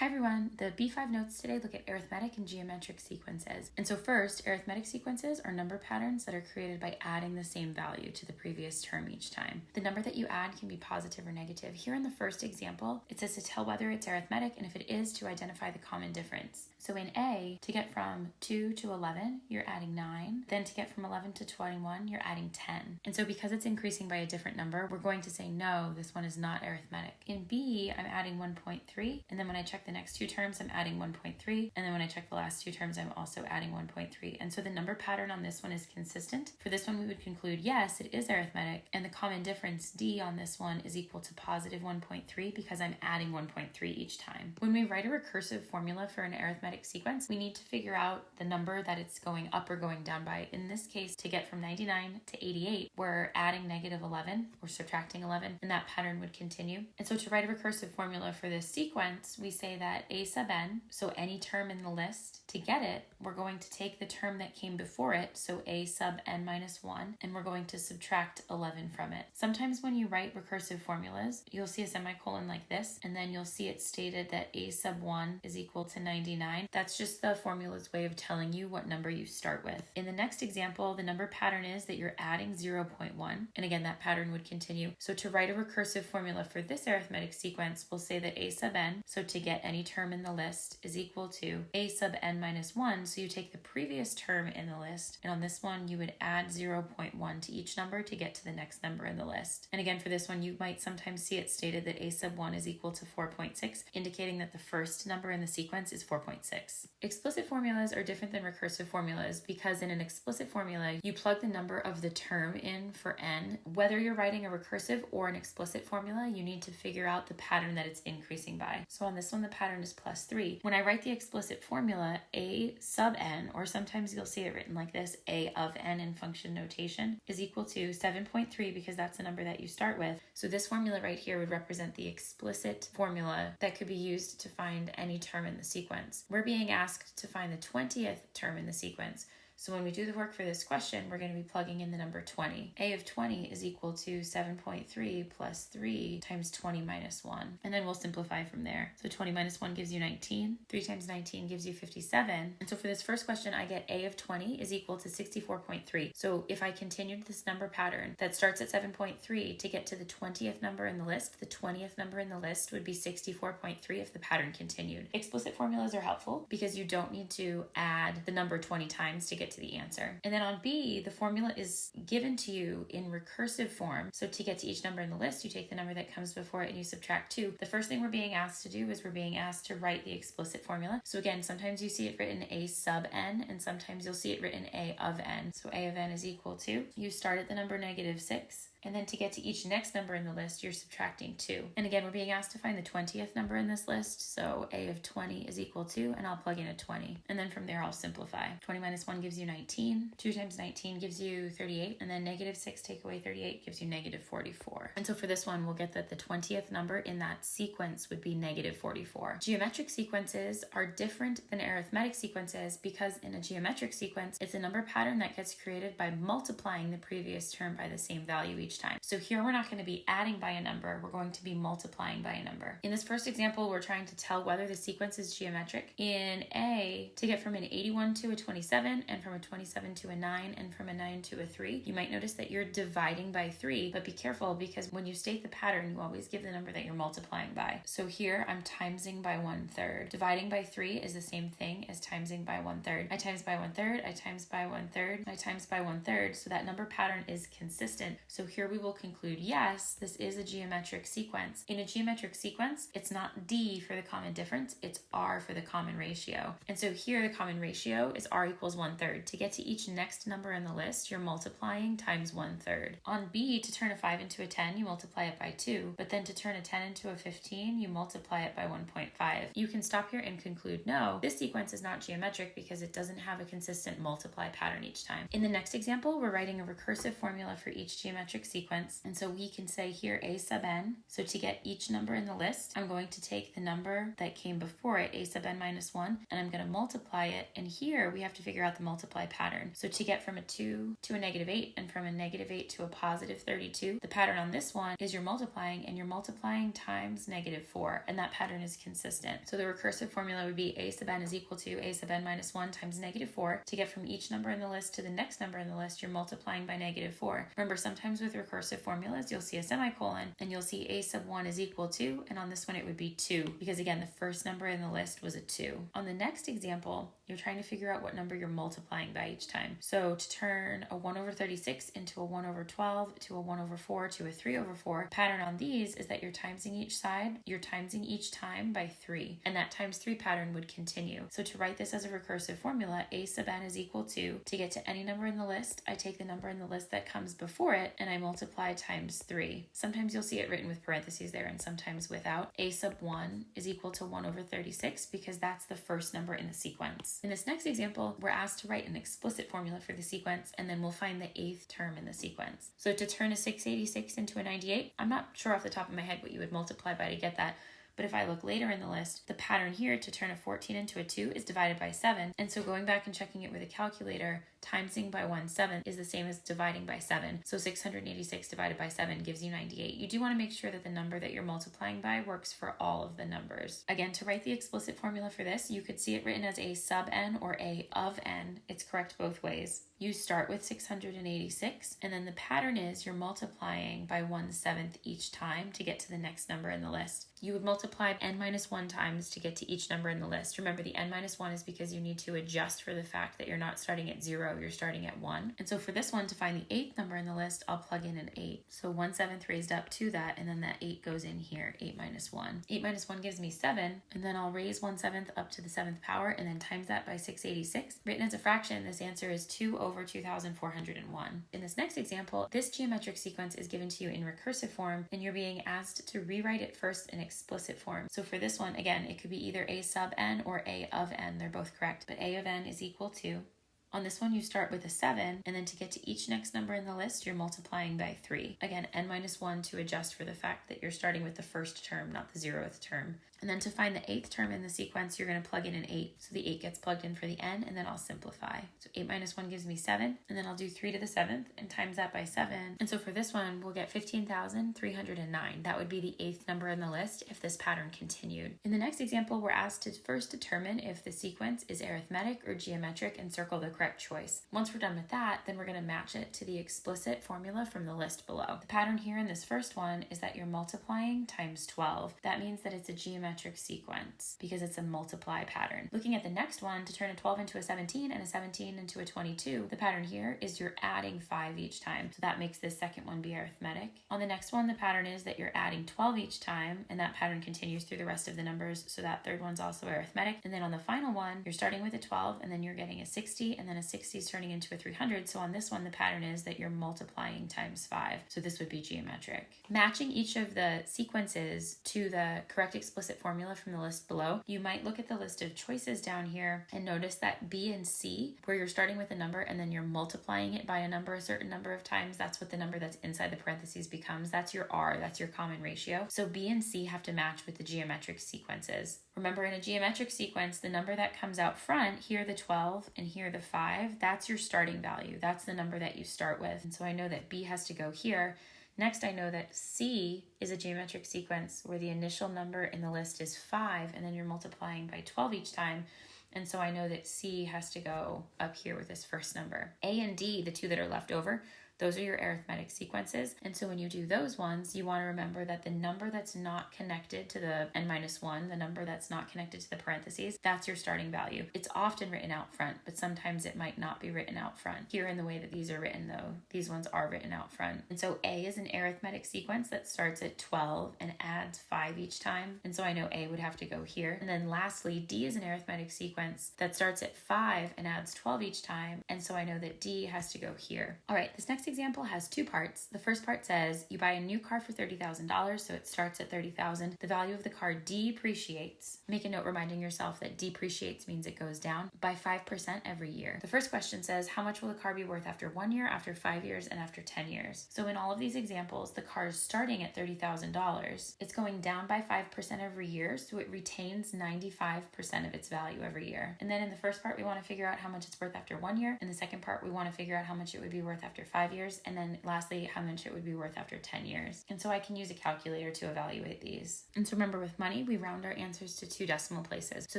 Hi everyone, the B5 notes today look at arithmetic and geometric sequences. And so first, arithmetic sequences are number patterns that are created by adding the same value to the previous term each time. The number that you add can be positive or negative. Here in the first example, it says to tell whether it's arithmetic, and if it is, to identify the common difference. So in A, to get from 2 to 11, you're adding 9. Then to get from 11 to 21, you're adding 10. And so because it's increasing by a different number, we're going to say no, this one is not arithmetic. In B, I'm adding 1.3, and then when I check the next two terms, I'm adding 1.3, and then when I check the last two terms, I'm also adding 1.3. And so the number pattern on this one is consistent. For this one, we would conclude, yes, it is arithmetic, and the common difference, D, on this one is equal to positive 1.3 because I'm adding 1.3 each time. When we write a recursive formula for an arithmetic sequence, we need to figure out the number that it's going up or going down by. In this case, to get from 99 to 88, we're adding negative 11 or subtracting 11, and that pattern would continue. And so to write a recursive formula for this sequence, we say that a sub n, so any term in the list, to get it, we're going to take the term that came before it, so a sub n minus 1, and we're going to subtract 11 from it. Sometimes when you write recursive formulas, you'll see a semicolon like this, and then you'll see it stated that a sub 1 is equal to 99. That's just the formula's way of telling you what number you start with. In the next example, the number pattern is that you're adding 0.1, and again, that pattern would continue. So to write a recursive formula for this arithmetic sequence, we'll say that a sub n, so to get any term in the list, is equal to a sub n minus 1, so you take the previous term in the list, and on this one, you would add 0.1 to each number to get to the next number in the list. And again, for this one, you might sometimes see it stated that a sub 1 is equal to 4.6, indicating that the first number in the sequence is 4.6. Explicit formulas are different than recursive formulas because in an explicit formula, you plug the number of the term in for n. Whether you're writing a recursive or an explicit formula, you need to figure out the pattern that it's increasing by. So on this one, the pattern is plus 3. When I write the explicit formula, a sub n, or sometimes you'll see it written like this, a of n in function notation, is equal to 7.3 because that's the number that you start with. So this formula right here would represent the explicit formula that could be used to find any term in the sequence. We're being asked to find the 20th term in the sequence. So when we do the work for this question, we're going to be plugging in the number 20. A of 20 is equal to 7.3 plus 3 times 20 minus 1. And then we'll simplify from there. So 20 minus 1 gives you 19. 3 times 19 gives you 57. And so for this first question, I get A of 20 is equal to 64.3. So if I continued this number pattern that starts at 7.3 to get to the 20th number in the list, the 20th number in the list would be 64.3 if the pattern continued. Explicit formulas are helpful because you don't need to add the number 20 times to get to the answer. And then on B, the formula is given to you in recursive form. So to get to each number in the list, you take the number that comes before it and you subtract 2. The first thing we're being asked to do is we're being asked to write the explicit formula. So again, sometimes you see it written a sub n, and sometimes you'll see it written a of n. So a of n is equal to, you start at the number negative 6, and then to get to each next number in the list, you're subtracting 2. And again, we're being asked to find the 20th number in this list. So a of 20 is equal to, and I'll plug in a 20. And then from there, I'll simplify. 20 minus 1 gives you 19. 2 times 19 gives you 38. And then negative 6 take away 38 gives you negative 44. And so for this one, we'll get that the 20th number in that sequence would be negative 44. Geometric sequences are different than arithmetic sequences because in a geometric sequence, it's a number pattern that gets created by multiplying the previous term by the same value each time. So here we're not going to be adding by a number, we're going to be multiplying by a number. In this first example, we're trying to tell whether the sequence is geometric. In A, to get from an 81 to a 27, and from a 27 to a 9, and from a 9 to a 3, you might notice that you're dividing by 3, but be careful because when you state the pattern, you always give the number that you're multiplying by. So here I'm timesing by 1/3. Dividing by 3 is the same thing as timesing by 1/3. I times by 1/3, I times by 1/3, I times by 1/3, so that number pattern is consistent. So here we will conclude, yes, this is a geometric sequence. In a geometric sequence, it's not D for the common difference, it's R for the common ratio. And so here the common ratio is R equals 1/3. To get to each next number in the list, you're multiplying times 1/3. On B, to turn a 5 into a 10, you multiply it by 2, but then to turn a 10 into a 15, you multiply it by 1.5. You can stop here and conclude, no, this sequence is not geometric because it doesn't have a consistent multiply pattern each time. In the next example, we're writing a recursive formula for each geometric sequence. And so we can say here a sub n. So to get each number in the list, I'm going to take the number that came before it, a sub n minus 1, and I'm going to multiply it. And here we have to figure out the multiply pattern. So to get from a 2 to a negative 8 and from a negative 8 to a positive 32, the pattern on this one is you're multiplying, and you're multiplying times negative 4, and that pattern is consistent. So the recursive formula would be a sub n is equal to a sub n minus 1 times -4. To get from each number in the list to the next number in the list, you're multiplying by -4. Remember, sometimes with recursive formulas, you'll see a semicolon and you'll see a sub 1 is equal to, and on this one it would be 2, because again, the first number in the list was a 2. On the next example, you're trying to figure out what number you're multiplying by each time. So to turn a 1 over 36 into a 1 over 12 to a 1 over 4 to a 3 over 4, pattern on these is that you're timesing each side, you're timesing each time by 3, and that times 3 pattern would continue. So to write this as a recursive formula, a sub n is equal to get to any number in the list, I take the number in the list that comes before it and I multiply times 3. Sometimes you'll see it written with parentheses there and sometimes without. A sub 1 is equal to 1 over 36 because that's the first number in the sequence. In this next example, we're asked to write an explicit formula for the sequence, and then we'll find the 8th term in the sequence. So to turn a 686 into a 98, I'm not sure off the top of my head what you would multiply by to get that, but if I look later in the list, the pattern here to turn a 14 into a 2 is divided by 7, and so going back and checking it with a calculator, timesing by 1/7 is the same as dividing by 7. So 686 divided by 7 gives you 98. You do want to make sure that the number that you're multiplying by works for all of the numbers. Again, to write the explicit formula for this, you could see it written as a sub n or a of n. It's correct both ways. You start with 686, and then the pattern is you're multiplying by 1/7 each time to get to the next number in the list. You would multiply n minus 1 times to get to each number in the list. Remember, the n minus 1 is because you need to adjust for the fact that you're not starting at 0, you're starting at 1. And so for this one, to find the 8th number in the list, I'll plug in an 8. So 1/7 raised up to that, and then that 8 goes in here, 8 minus 1. 8 minus 1 gives me 7, and then I'll raise 1/7 up to the 7th power, and then times that by 686. Written as a fraction, this answer is 2 over 2,401. In this next example, this geometric sequence is given to you in recursive form, and you're being asked to rewrite it first in explicit form. So for this one, again, it could be either a sub n or a of n. They're both correct, but a of n is equal to. On this one, you start with a 7, and then to get to each next number in the list, you're multiplying by 3. Again, n minus 1 to adjust for the fact that you're starting with the first term, not the 0th term. And then to find the 8th term in the sequence, you're going to plug in an 8. So the 8 gets plugged in for the n, and then I'll simplify. So 8 minus 1 gives me 7, and then I'll do 3 to the 7th and times that by 7. And so for this one, we'll get 15,309. That would be the 8th number in the list if this pattern continued. In the next example, we're asked to first determine if the sequence is arithmetic or geometric and circle the correct choice. Once we're done with that, then we're going to match it to the explicit formula from the list below. The pattern here in this first one is that you're multiplying times 12. That means that it's a geometric sequence because it's a multiply pattern. Looking at the next one, to turn a 12 into a 17 and a 17 into a 22, the pattern here is you're adding 5 each time. So that makes this second one be arithmetic. On the next one, the pattern is that you're adding 12 each time, and that pattern continues through the rest of the numbers. So that third one's also arithmetic. And then on the final one, you're starting with a 12, and then you're getting a 60, and then a 60 is turning into a 300. So on this one, the pattern is that you're multiplying times 5. So this would be geometric. Matching each of the sequences to the correct explicit formula from the list below, you might look at the list of choices down here and notice that B and C, where you're starting with a number and then you're multiplying it by a number a certain number of times, that's what the number that's inside the parentheses becomes. That's your R, that's your common ratio. So B and C have to match with the geometric sequences. Remember, in a geometric sequence, the number that comes out front, here the 12 and here the 5, that's your starting value. That's the number that you start with. And so I know that B has to go here. Next, I know that C is a geometric sequence where the initial number in the list is 5, and then you're multiplying by 12 each time. And so I know that C has to go up here with this first number. A and D, the two that are left over, those are your arithmetic sequences. And so when you do those ones, you want to remember that the number that's not connected to the n-1, the number that's not connected to the parentheses, that's your starting value. It's often written out front, but sometimes it might not be written out front. Here in the way that these are written, though, these ones are written out front. And so A is an arithmetic sequence that starts at 12 and adds 5 each time. And so I know A would have to go here. And then lastly, D is an arithmetic sequence that starts at 5 and adds 12 each time. And so I know that D has to go here. All right, this next example has 2 parts. The first part says you buy a new car for $30,000, so it starts at $30,000. The value of the car depreciates. Make a note reminding yourself that depreciates means it goes down by 5% every year. The first question says, how much will the car be worth after 1 year, after 5 years, and after 10 years? So in all of these examples, the car is starting at $30,000. It's going down by 5% every year, so it retains 95% of its value every year. And then in the first part, we want to figure out how much it's worth after 1 year. In the second part, we want to figure out how much it would be worth after 5 years. years, and then lastly, how much it would be worth after 10 years. And so I can use a calculator to evaluate these. And so remember, with money, we round our answers to 2 decimal places. So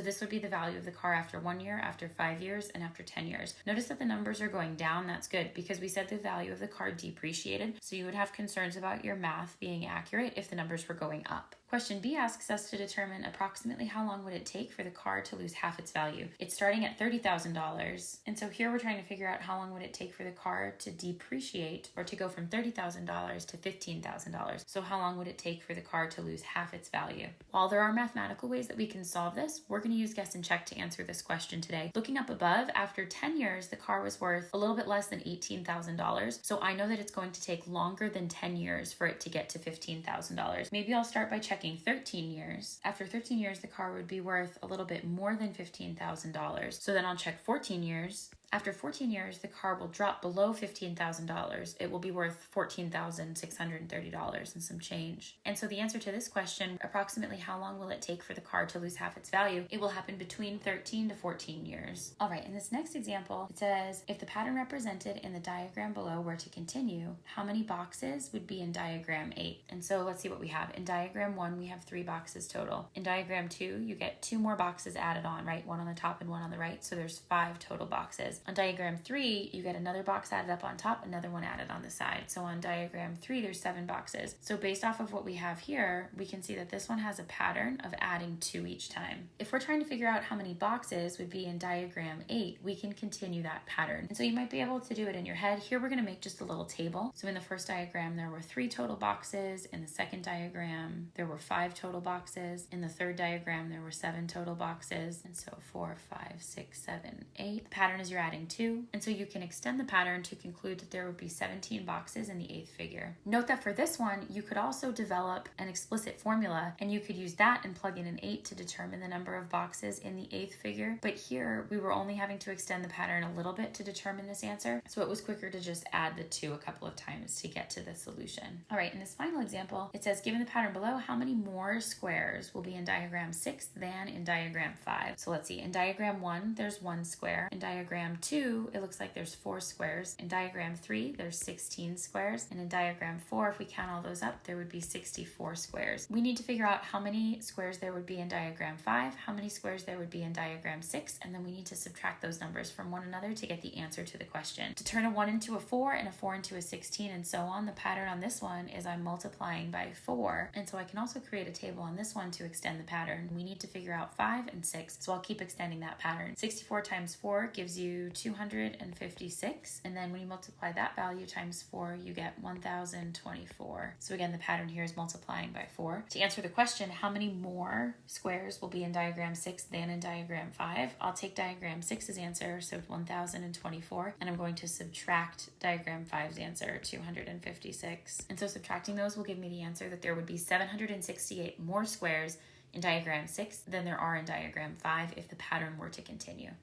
this would be the value of the car after 1 year, after 5 years, and after 10 years. Notice that the numbers are going down. That's good because we said the value of the car depreciated. So you would have concerns about your math being accurate if the numbers were going up. Question B asks us to determine approximately how long would it take for the car to lose half its value. It's starting at $30,000. And so here we're trying to figure out how long would it take for the car to depreciate or to go from $30,000 to $15,000. So how long would it take for the car to lose half its value? While there are mathematical ways that we can solve this, we're going to use guess and check to answer this question today. Looking up above, after 10 years, the car was worth a little bit less than $18,000. So I know that it's going to take longer than 10 years for it to get to $15,000. Maybe I'll start by checking 13 years. After 13 years, the car would be worth a little bit more than $15,000. So then I'll check 14 years. After 14 years, the car will drop below $15,000. It will be worth $14,630 and some change. And so the answer to this question, approximately how long will it take for the car to lose half its value? It will happen between 13 to 14 years. All right, in this next example, it says, if the pattern represented in the diagram below were to continue, how many boxes would be in diagram 8? And so let's see what we have. In diagram 1, we have 3 boxes total. In diagram 2, you get 2 more boxes added on, right? One on the top and one on the right. So there's 5 total boxes. On diagram 3, you get another box added up on top, another one added on the side. So on diagram 3, there's 7 boxes. So based off of what we have here, we can see that this one has a pattern of adding 2 each time. If we're trying to figure out how many boxes would be in diagram 8, we can continue that pattern. And so you might be able to do it in your head. Here we're going to make just a little table. So in the first diagram, there were 3 total boxes. In the second diagram, there were 5 total boxes. In the third diagram, there were 7 total boxes. And so 4, 5, 6, 7, 8. The pattern is you're adding 2, and so you can extend the pattern to conclude that there would be 17 boxes in the 8th figure. Note that for this one, you could also develop an explicit formula, and you could use that and plug in an 8 to determine the number of boxes in the 8th figure. But here, we were only having to extend the pattern a little bit to determine this answer, so it was quicker to just add the 2 a couple of times to get to the solution. All right, in this final example, it says, given the pattern below, how many more squares will be in diagram 6 than in diagram 5? So let's see, in diagram 1, there's 1 square. In diagram 2, it looks like there's 4 squares. In diagram 3, there's 16 squares. And in diagram 4, if we count all those up, there would be 64 squares. We need to figure out how many squares there would be in diagram 5, how many squares there would be in diagram 6, and then we need to subtract those numbers from one another to get the answer to the question. To turn a 1 into a 4 and a 4 into a 16 and so on, the pattern on this one is I'm multiplying by 4. And so I can also create a table on this one to extend the pattern. We need to figure out 5 and 6, so I'll keep extending that pattern. 64 times 4 gives you 256, and then when you multiply that value times 4, you get 1024. So again, the pattern here is multiplying by 4. To answer the question, how many more squares will be in diagram 6 than in diagram 5? I'll take diagram 6's answer, so 1024, and I'm going to subtract diagram 5's answer, 256. And so subtracting those will give me the answer that there would be 768 more squares in diagram 6 than there are in diagram 5 if the pattern were to continue.